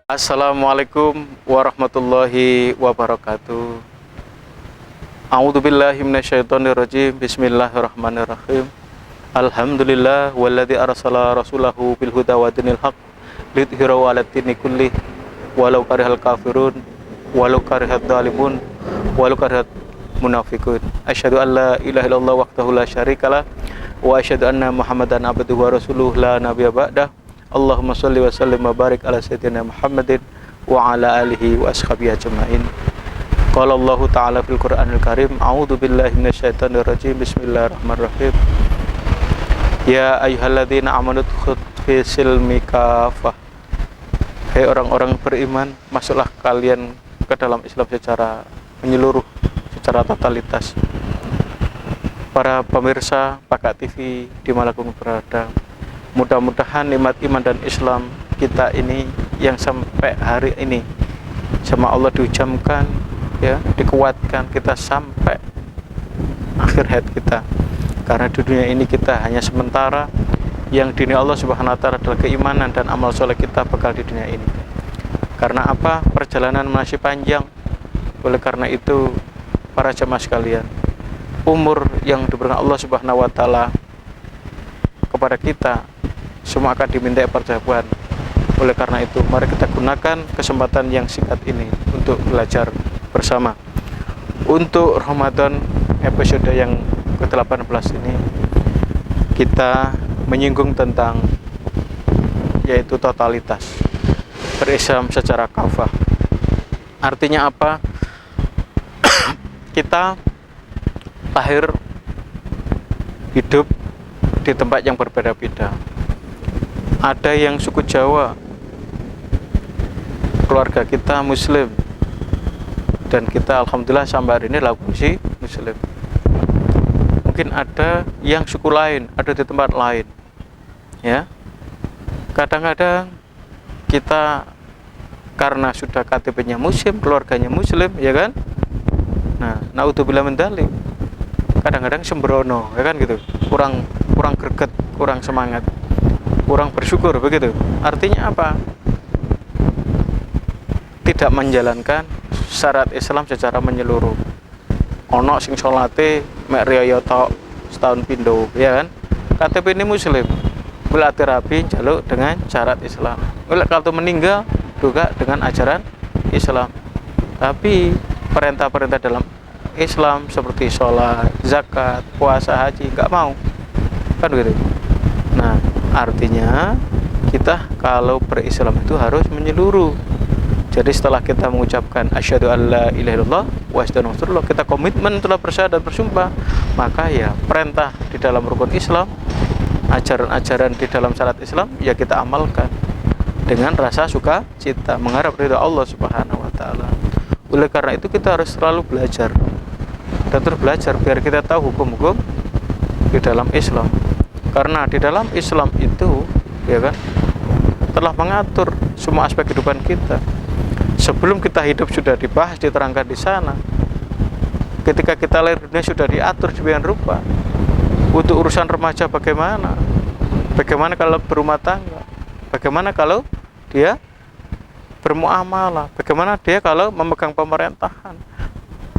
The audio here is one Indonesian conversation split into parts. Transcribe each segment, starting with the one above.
Assalamualaikum warahmatullahi wabarakatuh. A'udzubillahi minasyaitonirrajim. Bismillahirrahmanirrahim. Alhamdulillah walladzi arsala rasulahu bil huda wa dinil haq lidhhirahu 'alad dini kullih walau karihal kafirun walau karihad dzalimun walau karihat munafiqun. Asyhadu an la ilaha illallah wahdahu la syarikalah wa asyhadu anna Muhammadan abduhu wa rasuluhu la nabiyya ba'dah. Allahumma sholli wa sallim wa barik ala sayyidina Muhammadin wa ala alihi wa ashabihi ajma'in. Qala Allah Ta'ala fil Qur'anil Karim, a'udzu billahi minasyaitonir rajim. Bismillahirrahmanirrahim. Ya ayyuhalladzina amanu udkhulu fi silmi kafah. Hai orang-orang beriman, masuklah kalian ke dalam Islam secara menyeluruh, secara totalitas. Para pemirsa Pakat TV dimanapun berada, mudah-mudahan nikmat iman dan Islam kita ini yang sampai hari ini sama Allah diucapkan, ya, dikuatkan kita sampai akhir hayat kita. Karena di dunia ini kita hanya sementara, yang dini Allah Subhanahu wa Ta'ala adalah keimanan dan amal soleh kita bekal di dunia ini. Karena apa? Perjalanan masih panjang. Oleh karena itu, para jemaah sekalian, umur yang diberikan Allah Subhanahu wa Ta'ala kepada kita semua akan diminta perjamuan. Oleh karena itu, mari kita gunakan kesempatan yang singkat ini untuk belajar bersama. Untuk Ramadan episode yang ke-18 ini, kita menyinggung tentang yaitu totalitas, berislam secara kafah. Artinya apa? Kita lahir hidup di tempat yang berbeda-beda. Ada yang suku Jawa, keluarga kita Muslim, dan kita alhamdulillah sampai hari ini laku si Muslim. Mungkin ada yang suku lain, ada di tempat lain, ya. Kadang-kadang kita karena sudah KTP-nya Muslim, keluarganya Muslim, ya kan. Nah, naudzubillah min dzalik. Kadang-kadang sembrono, ya kan gitu. Kurang greget, kurang semangat, kurang bersyukur, begitu. Artinya apa? Tidak menjalankan syarat Islam secara menyeluruh. Ono sing salate mek riyo tok setahun pindo, ya kan? KTP ini Muslim, berarti rapi jaluk dengan syarat Islam. Kalau meninggal juga dengan ajaran Islam. Tapi perintah-perintah dalam Islam seperti sholat, zakat, puasa, haji nggak mau, kan gitu. Nah, artinya kita kalau berislam itu harus menyeluruh. Jadi setelah kita mengucapkan asyhadu alla ilaha illallah wa asyhadu anna rasulullah, kita komitmen telah bersyahadat bersumpah, maka ya perintah di dalam rukun Islam, ajaran-ajaran di dalam syarat Islam ya kita amalkan dengan rasa sukacita, mengharap ridha Allah Subhanahu wa Ta'ala. Oleh karena itu kita harus selalu belajar dan terus belajar biar kita tahu hukum-hukum di dalam Islam. Karena di dalam Islam itu, ya kan, telah mengatur semua aspek kehidupan kita. Sebelum kita hidup sudah dibahas, diterangkan di sana. Ketika kita lahir dunia sudah diatur sedemikian rupa. Untuk urusan remaja bagaimana? Bagaimana kalau berumah tangga? Bagaimana kalau dia bermuamalah? Bagaimana dia kalau memegang pemerintahan?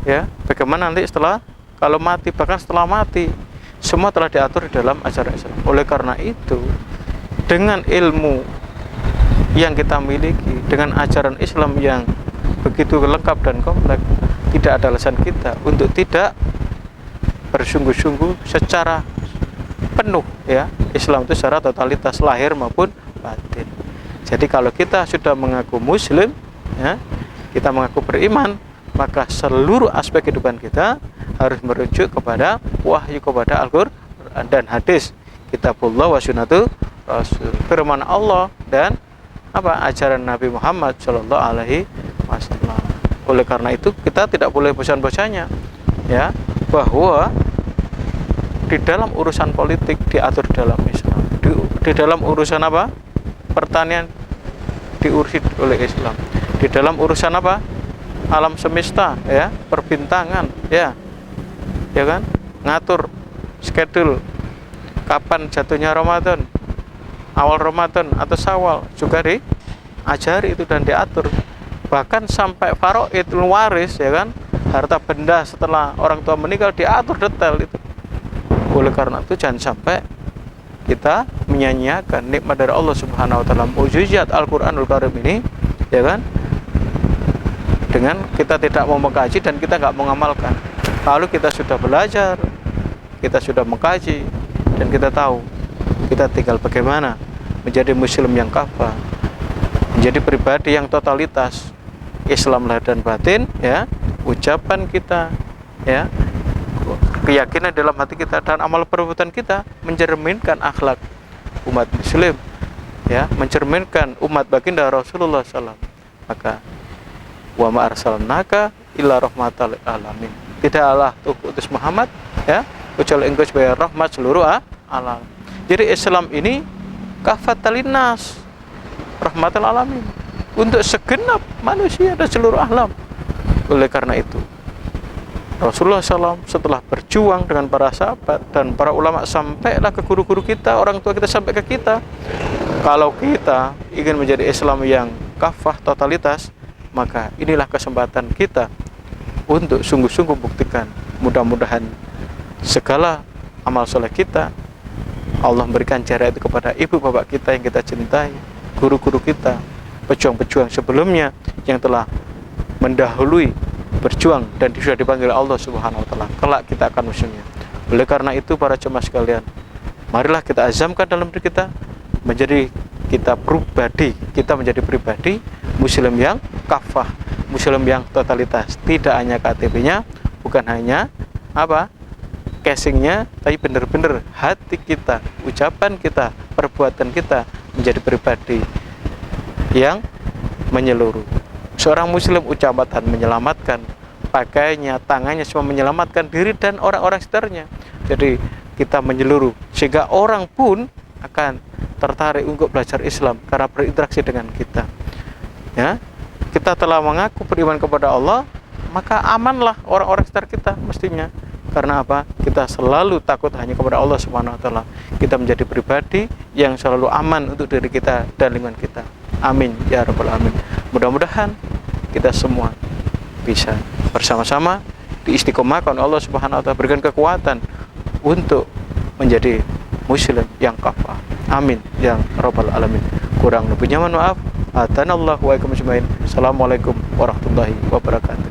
Ya, bagaimana nanti setelah kalau mati, bahkan setelah mati, semua telah diatur di dalam ajaran Islam. Oleh karena itu, dengan ilmu yang kita miliki, dengan ajaran Islam yang begitu lengkap dan kompleks, tidak ada alasan kita untuk tidak bersungguh-sungguh secara penuh, ya, Islam itu secara totalitas lahir maupun batin. Jadi kalau kita sudah mengaku Muslim, ya, kita mengaku beriman, maka seluruh aspek kehidupan kita harus merujuk kepada wahyu, kepada Al-Quran dan hadis, kitabullah wa sunnatul rasul, firman Allah dan apa, ajaran Nabi Muhammad Shallallahu Alaihi Wasallam. Oleh karena itu kita tidak boleh bosan-bosannya, ya, bahwa di dalam urusan politik diatur dalam Islam, di dalam urusan apa, pertanian diurusi oleh Islam, di dalam urusan apa, alam semesta, ya, perbintangan, ya kan, ngatur schedule kapan jatuhnya Ramadan, awal Ramadan atau Syawal juga ajari itu dan diatur. Bahkan sampai faraidul waris, ya kan, harta benda setelah orang tua meninggal diatur detail itu. Oleh karena itu jangan sampai kita menyanyiakan nikmat dari Allah Subhanahu wa taala, mukjizat Al-Qur'anul Karim ini, ya kan, dengan kita tidak mau mengkaji dan kita nggak mengamalkan. Kalau kita sudah belajar, kita sudah mengkaji, dan kita tahu kita tinggal bagaimana menjadi muslim yang kafah, menjadi pribadi yang totalitas, Islam lahir dan batin, ya, ucapan kita, ya, keyakinan dalam hati kita dan amal perbuatan kita mencerminkan akhlak umat muslim, ya, mencerminkan umat baginda Rasulullah SAW. Maka wa ma arsalnaka illa rahmatal lil alamin. Tidaklah utus Muhammad, ya, kecuali engkau sebagai rahmat seluruh alam. Jadi Islam ini kafatal linnas, rahmatal alamin, untuk segenap manusia dan seluruh alam. Oleh karena itu Rasulullah SAW setelah berjuang dengan para sahabat dan para ulama, sampailah ke guru-guru kita, orang tua kita, sampai ke kita. Kalau kita ingin menjadi Islam yang kafah, totalitas, maka inilah kesempatan kita untuk sungguh-sungguh buktikan. Mudah-mudahan segala amal soleh kita Allah memberikan cara itu kepada ibu bapak kita yang kita cintai, guru-guru kita, pejuang-pejuang sebelumnya yang telah mendahului berjuang dan sudah dipanggil Allah Subhanahu wa taala. Kelak kita akan musuhnya. Oleh karena itu para jemaah sekalian, marilah kita azamkan dalam diri kita menjadi pribadi muslim yang kafah, muslim yang totalitas. Tidak hanya KTP-nya, bukan hanya casingnya, tapi benar-benar hati kita, ucapan kita, perbuatan kita menjadi pribadi yang menyeluruh. Seorang muslim ucapan menyelamatkan, pakaiannya, tangannya semua menyelamatkan diri dan orang-orang sekitarnya. Jadi kita menyeluruh sehingga orang pun akan tertarik untuk belajar Islam karena berinteraksi dengan kita. Ya, kita telah mengaku beriman kepada Allah, maka amanlah orang-orang sekitar kita mestinya. Karena apa? Kita selalu takut hanya kepada Allah Subhanahu wa taala. Kita menjadi pribadi yang selalu aman untuk diri kita dan lingkungan kita. Amin ya rabbal alamin. Mudah-mudahan kita semua bisa bersama-sama diistiqomahkan oleh Allah Subhanahu wa taala, berikan kekuatan untuk menjadi muslim yang kafah. Amin ya rabbal alamin. Kurang lebihnya mohon maaf. Atanallahu wa ikum ajmain. Assalamualaikum warahmatullahi wabarakatuh.